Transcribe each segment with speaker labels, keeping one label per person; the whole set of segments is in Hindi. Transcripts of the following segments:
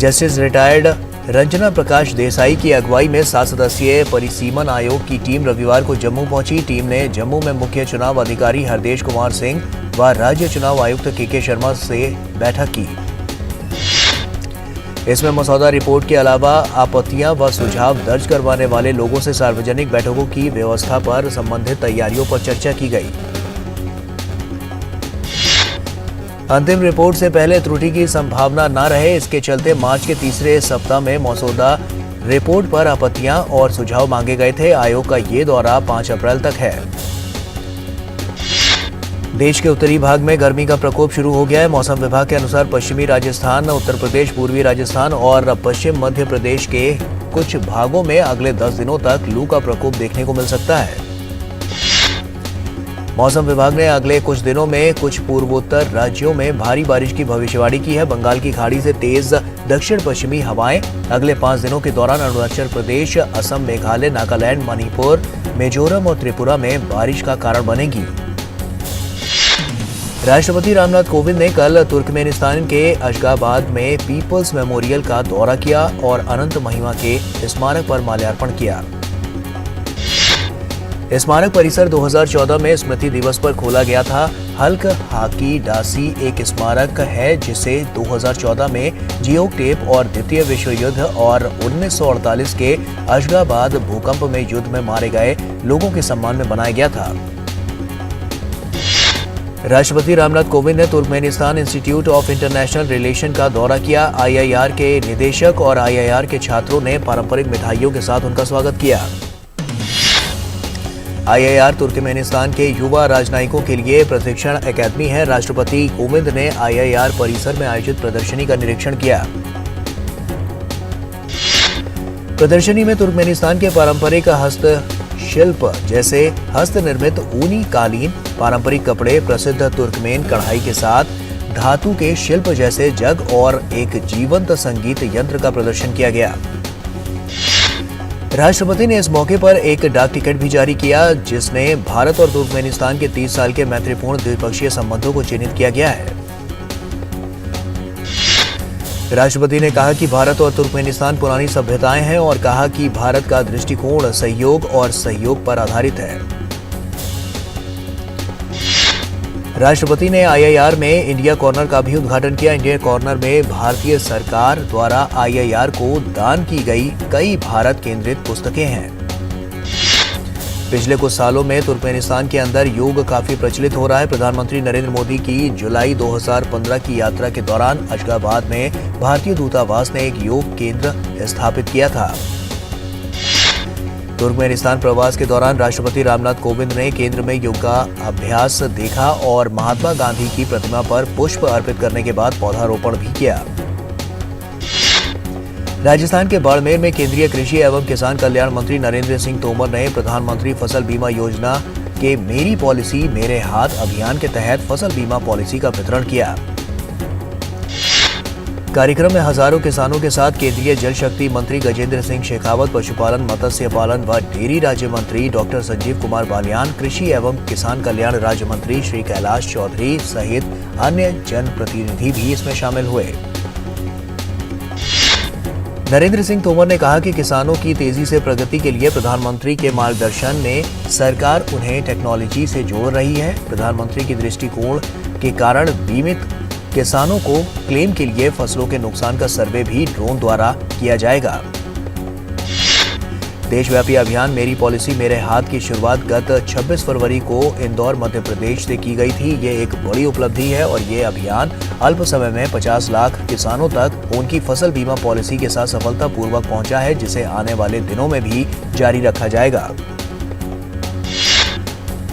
Speaker 1: जस्टिस रिटायर्ड रंजना प्रकाश देसाई की अगुवाई में 7 सदस्यीय परिसीमन आयोग की टीम रविवार को जम्मू पहुंची। टीम ने जम्मू में मुख्य चुनाव अधिकारी हरदेश कुमार सिंह व राज्य चुनाव आयुक्त के शर्मा से बैठक की। इसमें मसौदा रिपोर्ट के अलावा आपत्तियां व सुझाव दर्ज करवाने वाले लोगों से सार्वजनिक बैठकों की व्यवस्था पर संबंधित तैयारियों पर चर्चा की गई। अंतिम रिपोर्ट से पहले त्रुटि की संभावना न रहे, इसके चलते मार्च के तीसरे सप्ताह में मसौदा रिपोर्ट पर आपत्तियां और सुझाव मांगे गए थे। आयोग का ये दौरा 5 अप्रैल तक है। देश के उत्तरी भाग में गर्मी का प्रकोप शुरू हो गया है। मौसम विभाग के अनुसार पश्चिमी राजस्थान, उत्तर प्रदेश, पूर्वी राजस्थान और पश्चिम मध्य प्रदेश के कुछ भागों में अगले 10 दिनों तक लू का प्रकोप देखने को मिल सकता है। मौसम विभाग ने अगले कुछ दिनों में कुछ पूर्वोत्तर राज्यों में भारी बारिश की भविष्यवाणी की है। बंगाल की खाड़ी से तेज दक्षिण पश्चिमी हवाएं अगले 5 दिनों के दौरान अरुणाचल प्रदेश, असम, मेघालय, नागालैंड, मणिपुर, मिजोरम और त्रिपुरा में बारिश का कारण बनेगी। राष्ट्रपति रामनाथ कोविंद ने कल तुर्कमेनिस्तान के अशगाबाद में पीपल्स मेमोरियल का दौरा किया और अनंत महिमा के स्मारक पर माल्यार्पण किया। स्मारक परिसर 2014 में स्मृति दिवस पर खोला गया था। हल्क हाकी डासी एक स्मारक है जिसे 2014 में जियोक टेप और द्वितीय विश्व युद्ध और 1948 के अशगाबाद भूकंप में युद्ध में मारे गए लोगों के सम्मान में बनाया गया था। राष्ट्रपति रामनाथ कोविंद ने Turkmenistan institute of international relation का दौरा किया। आईआईआर के निदेशक और आईआईआर के छात्रों ने पारंपरिक मिठाइयों के साथ उनका स्वागत किया। आईआईआर तुर्कमेनिस्तान के युवा राजनयिकों के लिए प्रशिक्षण एकेडमी है। राष्ट्रपति कोविंद ने आईआईआर परिसर में आयोजित प्रदर्शनी का निरीक्षण किया। प्रदर्शनी में तुर्कमेनिस्तान के पारंपरिक हस्तशिल्प जैसे हस्त निर्मित ऊनी कालीन, पारंपरिक कपड़े, प्रसिद्ध तुर्कमेन कढ़ाई के साथ धातु के शिल्प जैसे जग और एक जीवंत संगीत यंत्र का प्रदर्शन किया गया। राष्ट्रपति ने इस मौके पर एक डाक टिकट भी जारी किया जिसने भारत और तुर्कमेनिस्तान के 30 साल के मैत्रीपूर्ण द्विपक्षीय संबंधों को चिन्हित किया गया है। राष्ट्रपति ने कहा कि भारत और तुर्कमेनिस्तान पुरानी सभ्यताएं हैं और कहा कि भारत का दृष्टिकोण सहयोग पर आधारित है। राष्ट्रपति ने आईआईआर में इंडिया कॉर्नर का भी उद्घाटन किया। इंडिया कॉर्नर में भारतीय सरकार द्वारा आईआईआर को दान की गई कई भारत केंद्रित पुस्तकें हैं। पिछले कुछ सालों में तुर्कमेनिस्तान के अंदर योग काफी प्रचलित हो रहा है। प्रधानमंत्री नरेंद्र मोदी की जुलाई 2015 की यात्रा के दौरान अशगाबाद में भारतीय दूतावास ने एक योग केंद्र स्थापित किया था। तुर्कमेनिस्तान प्रवास के दौरान राष्ट्रपति रामनाथ कोविंद ने केंद्र में योगाभ्यास देखा और महात्मा गांधी की प्रतिमा पर पुष्प अर्पित करने के बाद पौधारोपण भी किया। राजस्थान के बाड़मेर में केंद्रीय कृषि एवं किसान कल्याण मंत्री नरेंद्र सिंह तोमर ने प्रधानमंत्री फसल बीमा योजना के मेरी पॉलिसी मेरे हाथ अभियान के तहत फसल बीमा पॉलिसी का वितरण किया। कार्यक्रम में हजारों किसानों के साथ केंद्रीय जल शक्ति मंत्री गजेंद्र सिंह शेखावत, पशुपालन, मत्स्य पालन व डेयरी राज्य मंत्री डॉक्टर संजीव कुमार बालियान, कृषि एवं किसान कल्याण राज्य मंत्री श्री कैलाश चौधरी सहित अन्य जनप्रतिनिधि भी इसमें शामिल हुए। नरेंद्र सिंह तोमर ने कहा कि किसानों की तेजी से प्रगति के लिए प्रधानमंत्री के मार्गदर्शन में सरकार उन्हें टेक्नोलॉजी से जोड़ रही है। प्रधानमंत्री की दृष्टिकोण के कारण बीमित किसानों को क्लेम के लिए फसलों के नुकसान का सर्वे भी ड्रोन द्वारा किया जाएगा। देशव्यापी अभियान मेरी पॉलिसी मेरे हाथ की शुरुआत गत 26 फरवरी को इंदौर, मध्य प्रदेश से की गई थी। ये एक बड़ी उपलब्धि है और ये अभियान अल्प समय में 50 लाख किसानों तक उनकी फसल बीमा पॉलिसी के साथ सफलतापूर्वक पहुंचा है, जिसे आने वाले दिनों में भी जारी रखा जाएगा।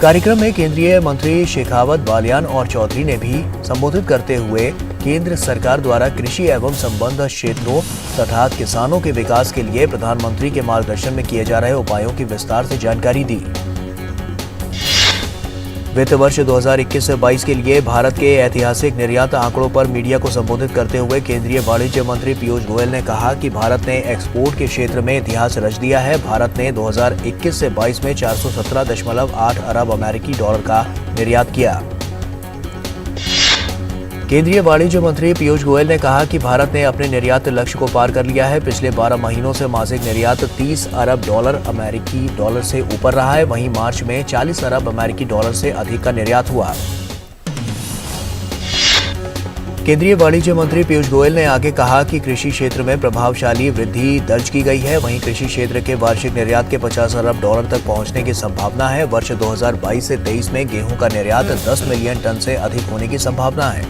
Speaker 1: कार्यक्रम में केंद्रीय मंत्री शेखावत, बालियान और चौधरी ने भी संबोधित करते हुए केंद्र सरकार द्वारा कृषि एवं संबद्ध क्षेत्रों तथा किसानों के विकास के लिए प्रधानमंत्री के मार्गदर्शन में किए जा रहे उपायों की विस्तार से जानकारी दी। वित्त वर्ष 2021 से 22 के लिए भारत के ऐतिहासिक निर्यात आंकड़ों पर मीडिया को संबोधित करते हुए केंद्रीय वाणिज्य मंत्री पीयूष गोयल ने कहा कि भारत ने एक्सपोर्ट के क्षेत्र में इतिहास रच दिया है। भारत ने 2021 से 22 में 417.8 अरब अमेरिकी डॉलर का निर्यात किया। केंद्रीय वाणिज्य मंत्री पीयूष गोयल ने कहा कि भारत ने अपने निर्यात लक्ष्य को पार कर लिया है। पिछले 12 महीनों से मासिक निर्यात 30 अरब डॉलर अमेरिकी डॉलर से ऊपर रहा है। वहीं मार्च में 40 अरब अमेरिकी डॉलर से अधिक का निर्यात हुआ। केंद्रीय वाणिज्य मंत्री पीयूष गोयल ने आगे कहा कि कृषि क्षेत्र में प्रभावशाली वृद्धि दर्ज की गई है। वहीं कृषि क्षेत्र के वार्षिक निर्यात के 50 अरब डॉलर तक पहुंचने की संभावना है। वर्ष 2022 से 23 में गेहूं का निर्यात 10 मिलियन टन से अधिक होने की संभावना है।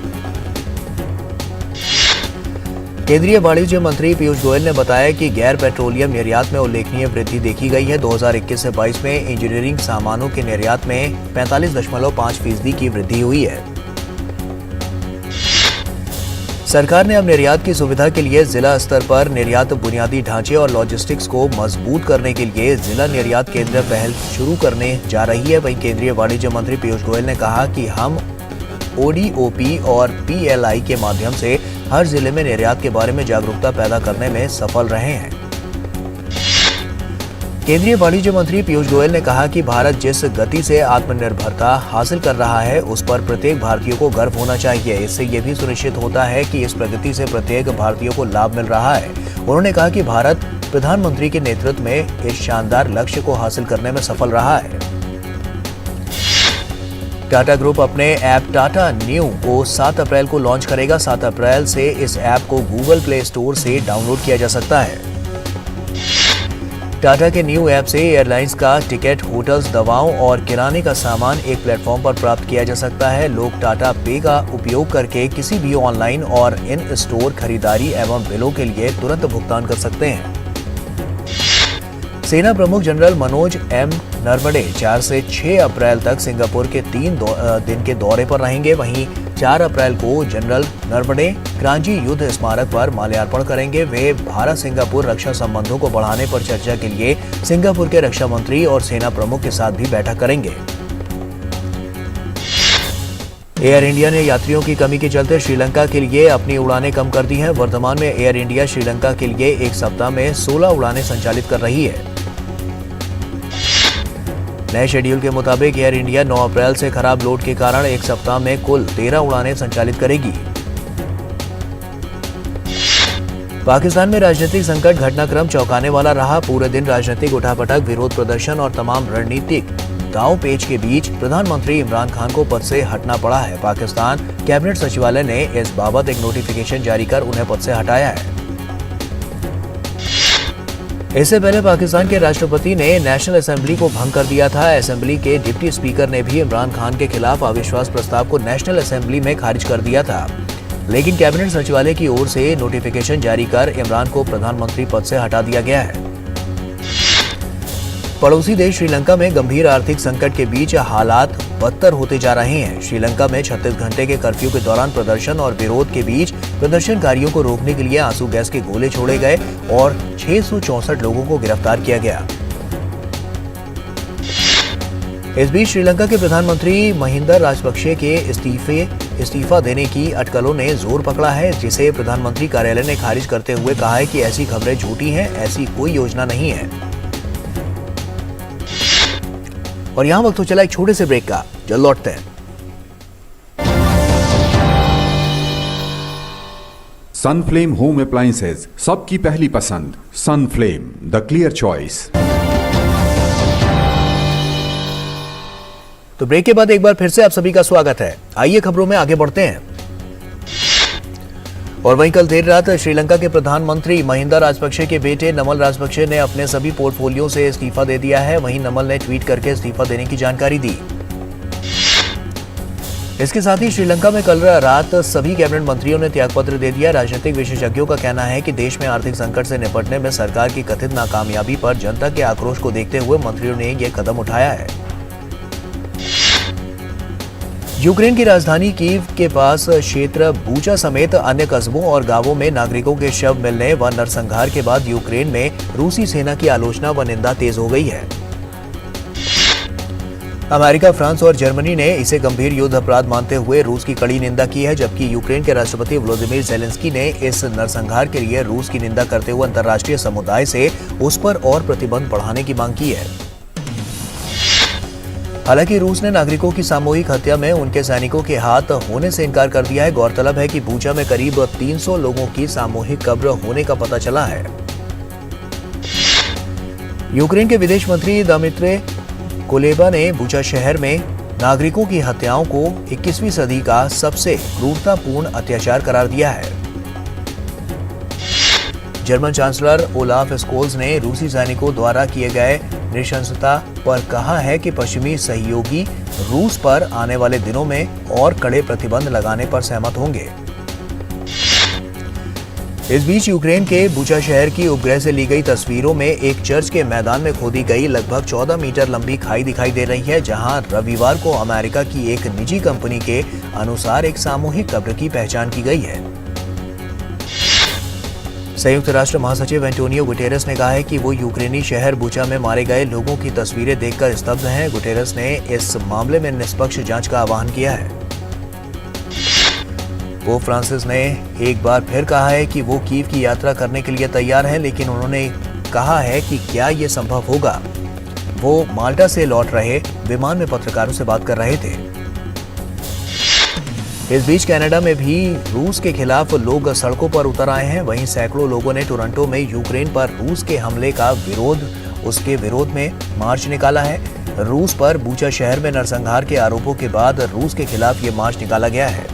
Speaker 1: केंद्रीय वाणिज्य मंत्री पीयूष गोयल ने बताया कि गैर पेट्रोलियम निर्यात में उल्लेखनीय वृद्धि देखी गई है। 2021 से 22 में इंजीनियरिंग सामानों के निर्यात में 45.5% की वृद्धि हुई है। सरकार ने अब निर्यात की सुविधा के लिए जिला स्तर पर निर्यात बुनियादी ढांचे और लॉजिस्टिक्स को मजबूत करने के लिए जिला निर्यात केंद्र पहल शुरू करने जा रही है। वहीं केंद्रीय वाणिज्य मंत्री पीयूष गोयल ने कहा कि हम ओडीओपी और पीएलआई के माध्यम से हर जिले में निर्यात के बारे में जागरूकता पैदा करने में सफल रहे हैं। केंद्रीय वाणिज्य मंत्री पीयूष गोयल ने कहा कि भारत जिस गति से आत्मनिर्भरता हासिल कर रहा है उस पर प्रत्येक भारतीय को गर्व होना चाहिए। इससे ये भी सुनिश्चित होता है कि इस प्रगति से प्रत्येक भारतीय को लाभ मिल रहा है। उन्होंने कहा कि भारत प्रधानमंत्री के नेतृत्व में इस शानदार लक्ष्य को हासिल करने में सफल रहा है। टाटा ग्रुप अपने ऐप टाटा न्यू को 7 अप्रैल को लॉन्च करेगा। 7 अप्रैल से इस ऐप को गूगल प्ले स्टोर से डाउनलोड किया जा सकता है। टाटा के न्यू ऐप से एयरलाइंस का टिकट, होटल्स, दवाओं और किराने का सामान एक प्लेटफॉर्म पर प्राप्त किया जा सकता है। लोग टाटा पे का उपयोग करके किसी भी ऑनलाइन और इन स्टोर खरीदारी एवं बिलों के लिए तुरंत भुगतान कर सकते हैं। सेना प्रमुख जनरल मनोज एम नरवणे 4 से 6 अप्रैल तक सिंगापुर के 3 दिन के दौरे पर रहेंगे। वहीं 4 अप्रैल को जनरल नरवणे क्रांची युद्ध स्मारक पर माल्यार्पण करेंगे। वे भारत सिंगापुर रक्षा संबंधों को बढ़ाने पर चर्चा के लिए सिंगापुर के रक्षा मंत्री और सेना प्रमुख के साथ भी बैठक करेंगे। एयर इंडिया ने यात्रियों की कमी के चलते श्रीलंका के लिए अपनी उड़ानें कम कर दी हैं। वर्तमान में एयर इंडिया श्रीलंका के लिए एक सप्ताह में 16 उड़ानें संचालित कर रही है। नए शेड्यूल के मुताबिक एयर इंडिया 9 अप्रैल से खराब लोड के कारण एक सप्ताह में कुल 13 उड़ानें संचालित करेगी। पाकिस्तान में राजनीतिक संकट घटनाक्रम चौंकाने वाला रहा। पूरे दिन राजनीतिक उठापटक, विरोध प्रदर्शन और तमाम रणनीतिक दांव-पेच के बीच प्रधानमंत्री इमरान खान को पद से हटना पड़ा है। पाकिस्तान कैबिनेट सचिवालय ने इस बाबत एक नोटिफिकेशन जारी कर उन्हें पद से हटाया है। इससे पहले पाकिस्तान के राष्ट्रपति ने नेशनल असेंबली को भंग कर दिया था। असेंबली के डिप्टी स्पीकर ने भी इमरान खान के खिलाफ अविश्वास प्रस्ताव को नेशनल असेंबली में खारिज कर दिया था। लेकिन कैबिनेट सचिवालय की ओर से नोटिफिकेशन जारी कर इमरान को प्रधानमंत्री पद से हटा दिया गया है। पड़ोसी देश श्रीलंका में गंभीर आर्थिक संकट के बीच हालात बदतर होते जा रहे हैं। श्रीलंका में 36 घंटे के कर्फ्यू के दौरान प्रदर्शन और विरोध के बीच प्रदर्शनकारियों को रोकने के लिए आंसू गैस के गोले छोड़े गए और 664 लोगों को गिरफ्तार किया गया। इस बीच श्रीलंका के प्रधानमंत्री महिंदा राजपक्षे के इस्तीफा देने की अटकलों ने जोर पकड़ा है, जिसे प्रधानमंत्री कार्यालय ने खारिज करते हुए कहा है कि ऐसी खबरें झूठी हैं, ऐसी कोई योजना नहीं है। और यहाँ वक्त हो चला एक छोटे से ब्रेक का, जल्द लौटते हैं।
Speaker 2: सनफ्लेम होम अप्लायंसेज, सबकी पहली पसंद। Sunflame, the clear choice.
Speaker 1: तो ब्रेक के बाद एक बार फिर से आप सभी का स्वागत है। आइए खबरों में आगे बढ़ते हैं। और वहीं कल देर रात श्रीलंका के प्रधानमंत्री महिंदा राजपक्षे के बेटे नमल राजपक्षे ने अपने सभी पोर्टफोलियो से इस्तीफा दे दिया है। वहीं नमल ने ट्वीट करके इस्तीफा देने की जानकारी दी। इसके साथ ही श्रीलंका में कल रात सभी कैबिनेट मंत्रियों ने त्यागपत्र दे दिया। राजनीतिक विशेषज्ञों का कहना है कि देश में आर्थिक संकट से निपटने में सरकार की कथित नाकामयाबी पर जनता के आक्रोश को देखते हुए मंत्रियों ने यह कदम उठाया है। यूक्रेन की राजधानी कीव के पास क्षेत्र बूचा समेत अन्य कस्बों और गांवों में नागरिकों के शव मिलने व नरसंहार के बाद यूक्रेन में रूसी सेना की आलोचना व निंदा तेज हो गई है। अमेरिका, फ्रांस और जर्मनी ने इसे गंभीर युद्ध अपराध मानते हुए रूस की कड़ी निंदा की है, जबकि यूक्रेन के राष्ट्रपति व्लादिमीर ज़ेलेंस्की ने इस नरसंहार के लिए रूस की निंदा करते हुए अंतर्राष्ट्रीय समुदाय से उस पर और प्रतिबंध बढ़ाने की मांग की है। हालांकि रूस ने नागरिकों की सामूहिक हत्या में उनके सैनिकों के हाथ होने से इनकार कर दिया है। गौरतलब है कि बूचा में करीब 300 लोगों की सामूहिक कब्र होने का पता चला है। यूक्रेन के विदेश मंत्री दमित्री कुलेबा ने बूचा शहर में नागरिकों की हत्याओं को 21वीं सदी का सबसे क्रूरतापूर्ण अत्याचार करार दिया है। जर्मन चांसलर ओलाफ स्कोल्स ने रूसी सैनिकों द्वारा किए गए नृशंसता पर कहा है कि पश्चिमी सहयोगी रूस पर आने वाले दिनों में और कड़े प्रतिबंध लगाने पर सहमत होंगे। इस बीच यूक्रेन के बूचा शहर की उपग्रह से ली गई तस्वीरों में एक चर्च के मैदान में खोदी गई लगभग 14 मीटर लंबी खाई दिखाई दे रही है, जहां रविवार को अमेरिका की एक निजी कंपनी के अनुसार एक सामूहिक कब्र की पहचान की गई है। संयुक्त राष्ट्र महासचिव एंटोनियो गुटेरेस ने कहा है कि वो यूक्रेनी शहर बूचा में मारे गए लोगों की तस्वीरें देखकर स्तब्ध हैं। गुटेरेस ने इस मामले में निष्पक्ष जांच का आह्वान किया है। पोप फ्रांसिस ने एक बार फिर कहा है कि वो कीव की यात्रा करने के लिए तैयार हैं, लेकिन उन्होंने कहा है कि क्या ये संभव होगा। वो माल्टा से लौट रहे विमान में पत्रकारों से बात कर रहे थे। इस बीच कनाडा में भी रूस के खिलाफ लोग सड़कों पर उतर आए हैं। वहीं सैकड़ों लोगों ने टोरंटो में यूक्रेन पर रूस के हमले का उसके विरोध में मार्च निकाला है। रूस पर बूचा शहर में नरसंहार के आरोपों के बाद रूस के खिलाफ ये मार्च निकाला गया है।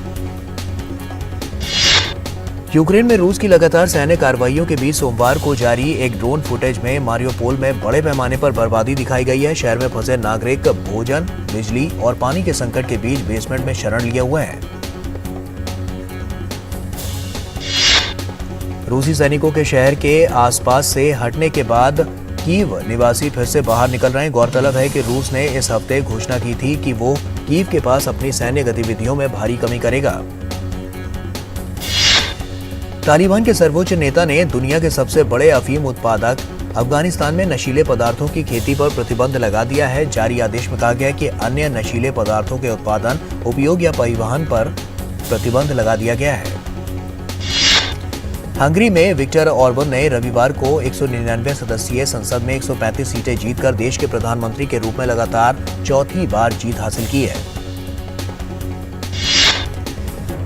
Speaker 1: यूक्रेन में रूस की लगातार सैन्य कार्रवाइयों के बीच सोमवार को जारी एक ड्रोन फुटेज में मारियोपोल में बड़े पैमाने पर बर्बादी दिखाई गई है। शहर में फंसे नागरिक भोजन, बिजली और पानी के संकट के बीच बेसमेंट में शरण लिए हुए हैं। रूसी सैनिकों के शहर के आसपास से हटने के बाद कीव निवासी फिर से बाहर निकल रहे हैं। गौरतलब है कि रूस ने इस हफ्ते घोषणा की थी कि वो कीव के पास अपनी सैन्य गतिविधियों में भारी कमी करेगा। तालिबान के सर्वोच्च नेता ने दुनिया के सबसे बड़े अफीम उत्पादक अफगानिस्तान में नशीले पदार्थों की खेती पर प्रतिबंध लगा दिया है। जारी आदेश में कहा गया कि अन्य नशीले पदार्थों के उत्पादन, उपयोग या परिवहन पर प्रतिबंध लगा दिया गया है। हंगरी में विक्टर ऑर्बन ने रविवार को 199 सदस्यीय संसद में 135 सीटें जीतकर देश के प्रधानमंत्री के रूप में लगातार चौथी बार जीत हासिल की है।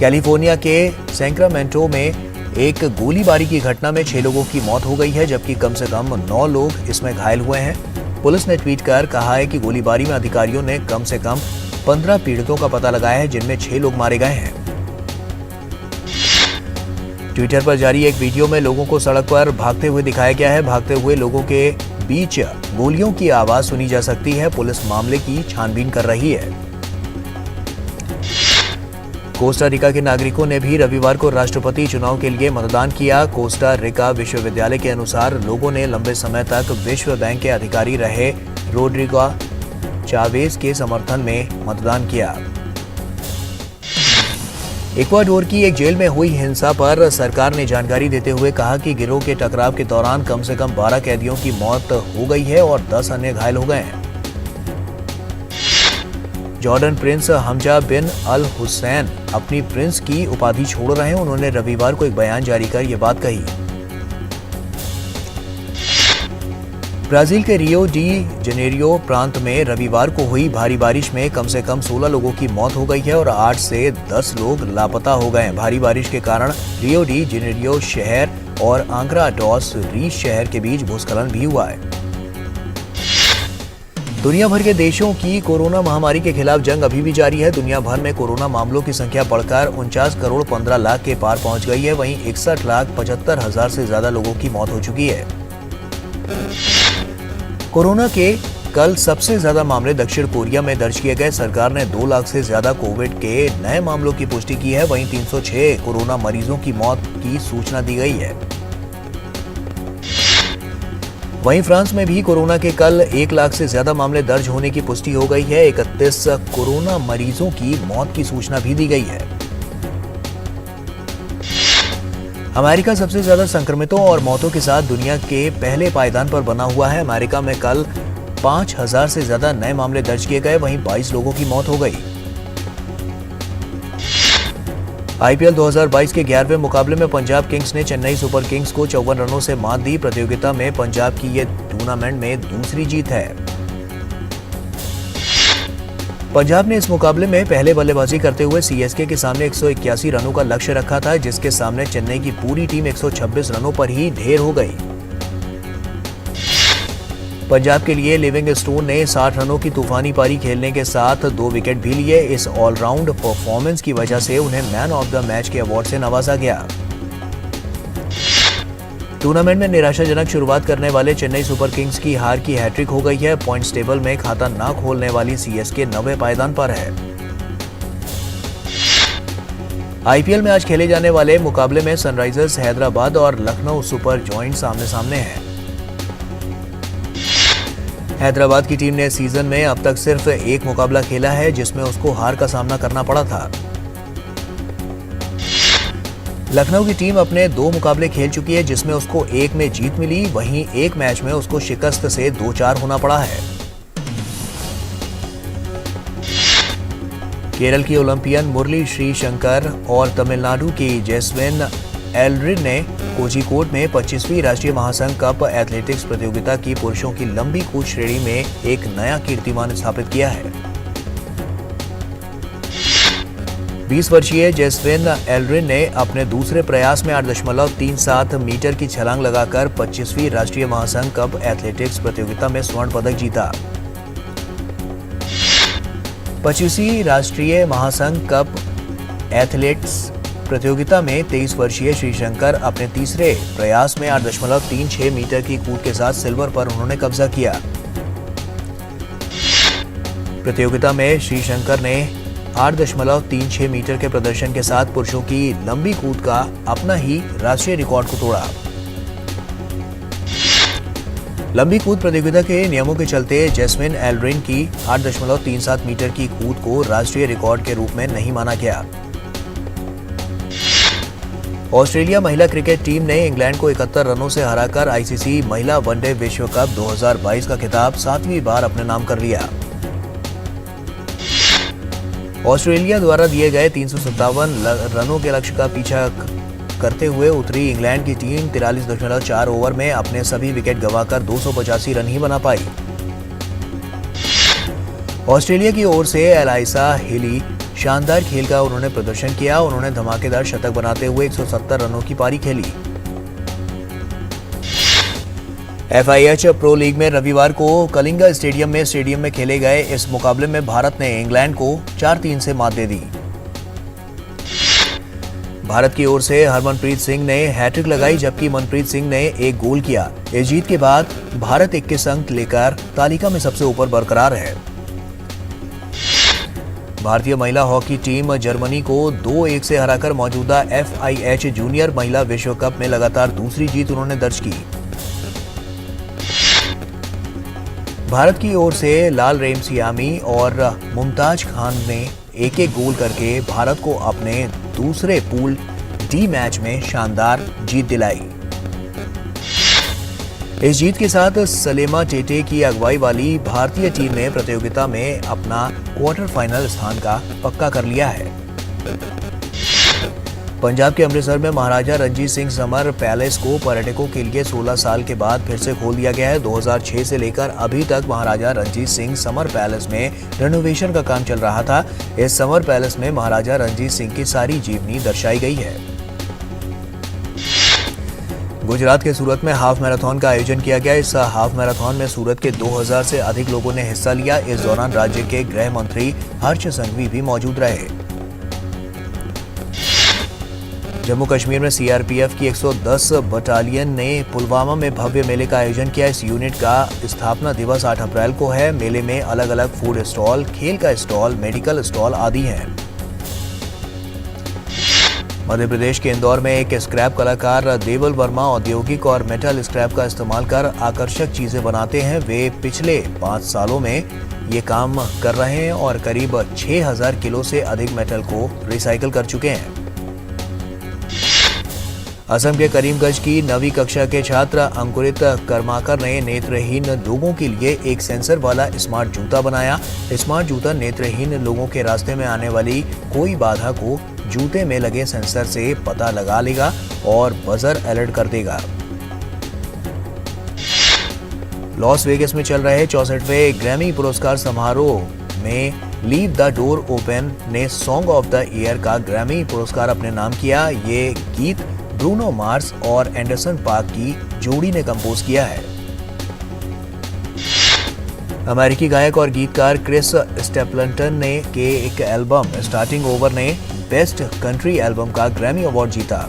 Speaker 1: कैलिफोर्निया के सैक्रामेंटो में एक गोलीबारी की घटना में 6 लोगों की मौत हो गई है, जबकि कम से कम 9 लोग इसमें घायल हुए हैं। पुलिस ने ट्वीट कर कहा है कि गोलीबारी में अधिकारियों ने कम से कम 15 पीड़ितों का पता लगाया है, जिनमें 6 लोग मारे गए हैं। ट्विटर पर जारी एक वीडियो में लोगों को सड़क पर भागते हुए दिखाया गया है। भागते हुए लोगों के बीच गोलियों की आवाज सुनी जा सकती है। पुलिस मामले की छानबीन कर रही है। कोस्टा रिका के नागरिकों ने भी रविवार को राष्ट्रपति चुनाव के लिए मतदान किया। कोस्टा रिका विश्वविद्यालय के अनुसार लोगों ने लंबे समय तक विश्व बैंक के अधिकारी रहे रोड्रिगो चावेज के समर्थन में मतदान किया। इक्वाडोर की एक जेल में हुई हिंसा पर सरकार ने जानकारी देते हुए कहा कि गिरोह के टकराव के दौरान कम से कम 12 कैदियों की मौत हो गई है और 10 अन्य घायल हो गए हैं। जॉर्डन प्रिंस हमजा बिन अल हुसैन अपनी प्रिंस की उपाधि छोड़ रहे हैं। उन्होंने रविवार को एक बयान जारी कर यह बात कही। ब्राजील के रियो डी जनेरियो प्रांत में रविवार को हुई भारी बारिश में कम से कम 16 लोगों की मौत हो गई है और 8 से 10 लोग लापता हो गए हैं। भारी बारिश के कारण रियो डी जनेरियो शहर और आंग्रा डॉस रीस शहर के बीच भूस्खलन भी हुआ है। दुनिया भर के देशों की कोरोना महामारी के खिलाफ जंग अभी भी जारी है। दुनिया भर में कोरोना मामलों की संख्या बढ़कर 49 करोड़ 15 लाख के पार पहुंच गई है। वहीं 61,75,000 से ज्यादा लोगों की मौत हो चुकी है। कोरोना के कल सबसे ज्यादा मामले दक्षिण कोरिया में दर्ज किए गए। सरकार ने 2 लाख से ज्यादा कोविड के नए मामलों की पुष्टि की है। वहीं 306 कोरोना मरीजों की मौत की सूचना दी गई है। वहीं फ्रांस में भी कोरोना के कल 1 लाख से ज्यादा मामले दर्ज होने की पुष्टि हो गई है। 31 कोरोना मरीजों की मौत की सूचना भी दी गई है। अमेरिका सबसे ज्यादा संक्रमितों और मौतों के साथ दुनिया के पहले पायदान पर बना हुआ है। अमेरिका में कल 5,000 से ज्यादा नए मामले दर्ज किए गए। वहीं 22 लोगों की मौत हो गई। आईपीएल 2022 के 11वें मुकाबले में पंजाब किंग्स ने चेन्नई सुपर किंग्स को 54 रनों से मात दी। प्रतियोगिता में पंजाब की ये टूर्नामेंट में दूसरी जीत है। पंजाब ने इस मुकाबले में पहले बल्लेबाजी करते हुए सीएसके के सामने 181 रनों का लक्ष्य रखा था, जिसके सामने चेन्नई की पूरी टीम 126 रनों पर ही ढेर हो गई। पंजाब के लिए लिविंगस्टोन ने 60 रनों की तूफानी पारी खेलने के साथ 2 विकेट भी लिए। इस ऑलराउंड परफॉर्मेंस की वजह से उन्हें मैन ऑफ द मैच के अवार्ड से नवाजा गया। टूर्नामेंट में निराशाजनक शुरुआत करने वाले चेन्नई सुपर किंग्स की हार की हैट्रिक हो गई है। पॉइंट्स टेबल में खाता न खोलने वाली सीएसके 9वें पायदान पर है। आईपीएल में आज खेले जाने वाले मुकाबले में सनराइजर्स हैदराबाद और लखनऊ सुपर जॉइंट्स आमने सामने हैं। हैदराबाद की टीम ने सीजन में अब तक सिर्फ एक मुकाबला खेला है, जिसमें उसको हार का सामना करना पड़ा था। लखनऊ की टीम अपने 2 मुकाबले खेल चुकी है, जिसमें उसको एक में जीत मिली, वहीं एक मैच में उसको शिकस्त से 2-4 होना पड़ा है। केरल की ओलंपियन मुरली श्रीशंकर और तमिलनाडु की जैस्मिन एल्ड्रिन ने कोझिकोड में 25वीं राष्ट्रीय महासंघ कप एथलेटिक्स प्रतियोगिता की पुरुषों की लंबी कूद श्रेणी में एक नया कीर्तिमान स्थापित किया है। 20 वर्षीय जैस्मिन एल्ड्रिन ने अपने दूसरे प्रयास में 8.37 मीटर की छलांग लगाकर 25वीं राष्ट्रीय महासंघ कप एथलेटिक्स प्रतियोगिता में स्वर्ण पदक जीता। 25वीं राष्ट्रीय महासंघ कप एथलेटिक्स प्रतियोगिता में 23 वर्षीय श्रीशंकर अपने तीसरे प्रयास में 8.36 मीटर की कूद के साथ सिल्वर पर उन्होंने कब्जा किया। प्रतियोगिता में श्रीशंकर ने 8.36 मीटर के प्रदर्शन के साथ पुरुषों की लंबी कूद का अपना ही राष्ट्रीय रिकॉर्ड को तोड़ा। लंबी कूद प्रतियोगिता के नियमों के चलते जैस्मिन एल्ड्रिन की 8.37 मीटर की कूद को राष्ट्रीय रिकॉर्ड के रूप में नहीं माना गया। ऑस्ट्रेलिया महिला क्रिकेट टीम ने इंग्लैंड को 71 रनों से हराकर आईसीसी महिला वनडे विश्व कप 2022 का खिताब 7वीं बार अपने नाम कर लिया। ऑस्ट्रेलिया द्वारा दिए गए 357 रनों के लक्ष्य का पीछा करते हुए उतरी इंग्लैंड की टीम 43.4 ओवर में अपने सभी विकेट गंवाकर 285 रन ही बना पाई। ऑस्ट्रेलिया की ओर से एलाइसा हिली शानदार खेल का उन्होंने प्रदर्शन किया। उन्होंने धमाकेदार शतक बनाते हुए 170 रनों की पारी खेली। एफआईएच प्रो लीग में रविवार को कलिंगा स्टेडियम में खेले गए इस मुकाबले में भारत ने इंग्लैंड को 4-3 से मात दे दी। भारत की ओर से हरमनप्रीत सिंह ने हैट्रिक लगाई, जबकि मनप्रीत सिंह ने एक गोल किया। इस जीत के बाद भारत 21 अंक लेकर तालिका में सबसे ऊपर बरकरार है। भारतीय महिला हॉकी टीम जर्मनी को 2-1 से हराकर मौजूदा एफआईएच जूनियर महिला विश्व कप में लगातार दूसरी जीत उन्होंने दर्ज की। भारत की ओर से लाल रेमसियामी और मुमताज खान ने एक-एक गोल करके भारत को अपने दूसरे पूल डी मैच में शानदार जीत दिलाई। इस जीत के साथ सलेमा टेटे की अगुवाई वाली भारतीय टीम ने प्रतियोगिता में अपना क्वार्टर फाइनल स्थान का पक्का कर लिया है। पंजाब के अमृतसर में महाराजा रणजीत सिंह समर पैलेस को पर्यटकों के लिए 16 साल के बाद फिर से खोल दिया गया है। 2006 से लेकर अभी तक महाराजा रणजीत सिंह समर पैलेस में रेनोवेशन का काम चल रहा था। इस समर पैलेस में महाराजा रणजीत सिंह की सारी जीवनी दर्शाई गई है। गुजरात के सूरत में हाफ मैराथन का आयोजन किया गया। इस हाफ मैराथन में सूरत के 2000 से अधिक लोगों ने हिस्सा लिया। इस दौरान राज्य के गृह मंत्री हर्ष संघवी भी मौजूद रहे। जम्मू कश्मीर में सीआरपीएफ की 110 बटालियन ने पुलवामा में भव्य मेले का आयोजन किया। इस यूनिट का स्थापना दिवस 8 अप्रैल को है। मेले में अलग अलग फूड स्टॉल, खेल का स्टॉल, मेडिकल स्टॉल आदि हैं। मध्य प्रदेश के इंदौर में एक स्क्रैप कलाकार देवल वर्मा औद्योगिक और मेटल स्क्रैप का इस्तेमाल कर आकर्षक चीजें बनाते हैं। वे पिछले 5 सालों में ये काम कर रहे हैं और करीब 6000 किलो से अधिक मेटल को रिसाइकिल कर चुके हैं। असम के करीमगंज की 9वीं कक्षा के छात्र अंकुरित कर्माकर ने नेत्रहीन लोगों के लिए एक सेंसर वाला स्मार्ट जूता बनाया। स्मार्ट जूता नेत्रहीन लोगों के रास्ते में आने वाली कोई बाधा को जूते में लगे सेंसर से पता लगा लेगा और बजर अलर्ट कर देगा। लॉस वेगस में चल रहे 64वें ग्रैमी पुरस्कार समारोह में लीव द डोर ओपन ने सॉन्ग ऑफ द ईयर का ग्रैमी पुरस्कार अपने नाम किया। ये गीत ब्रूनो मार्स और एंडरसन पार्क की जोड़ी ने कंपोज किया है। अमेरिकी गायक और गीतकार क्रिस स्टेपलटन ने के एक एल्बम स्टार्टिंग ओवर ने बेस्ट कंट्री एल्बम का ग्रैमी अवार्ड जीता।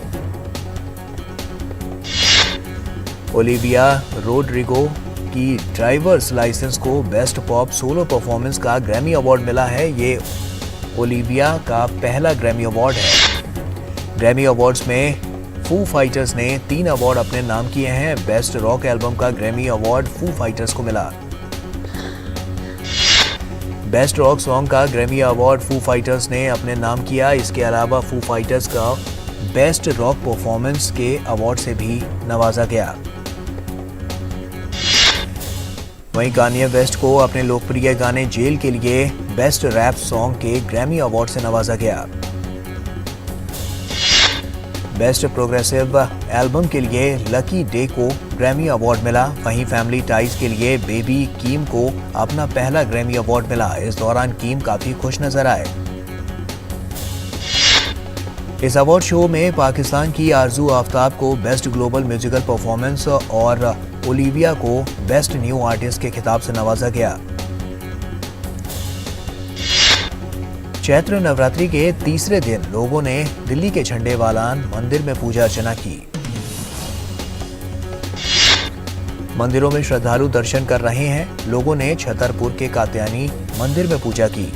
Speaker 1: ओलिविया रोड्रिगो की ड्राइवर्स लाइसेंस को बेस्ट पॉप सोलो परफॉर्मेंस का ग्रैमी अवार्ड मिला है। ये ओलिविया का पहला ग्रैमी अवार्ड है। ग्रैमी अवार्ड्स में फू फाइटर्स ने 3 अवार्ड अपने नाम किए हैं। बेस्ट रॉक एल्बम का ग्रैमी अवार्ड फू फाइटर्स को मिला। बेस्ट रॉक सॉन्ग का ग्रैमी अवार्ड फू फाइटर्स ने अपने नाम किया। इसके अलावा फू फाइटर्स का बेस्ट रॉक परफॉर्मेंस के अवार्ड से भी नवाजा गया। वहीं कान्ये वेस्ट को अपने लोकप्रिय गाने जेल के लिए बेस्ट रैप सॉन्ग के ग्रैमी अवार्ड से नवाजा गया। बेस्ट प्रोग्रेसिव एल्बम के लिए लकी डे को ग्रैमी अवार्ड मिला। वहीं फैमिली टाइज के लिए बेबी कीम को अपना पहला ग्रैमी अवार्ड मिला। इस दौरान कीम काफी खुश नजर आए। इस अवार्ड शो में पाकिस्तान की आरजू आफ्ताब को बेस्ट ग्लोबल म्यूजिकल परफॉर्मेंस और ओलिविया को बेस्ट न्यू आर्टिस्ट के खिताब से नवाजा गया। चैत्र नवरात्रि के तीसरे दिन लोगों ने दिल्ली के झंडेवालान मंदिर में पूजा अर्चना की। मंदिरों में श्रद्धालु दर्शन कर रहे हैं। लोगों ने छतरपुर के कात्यायनी मंदिर में पूजा की।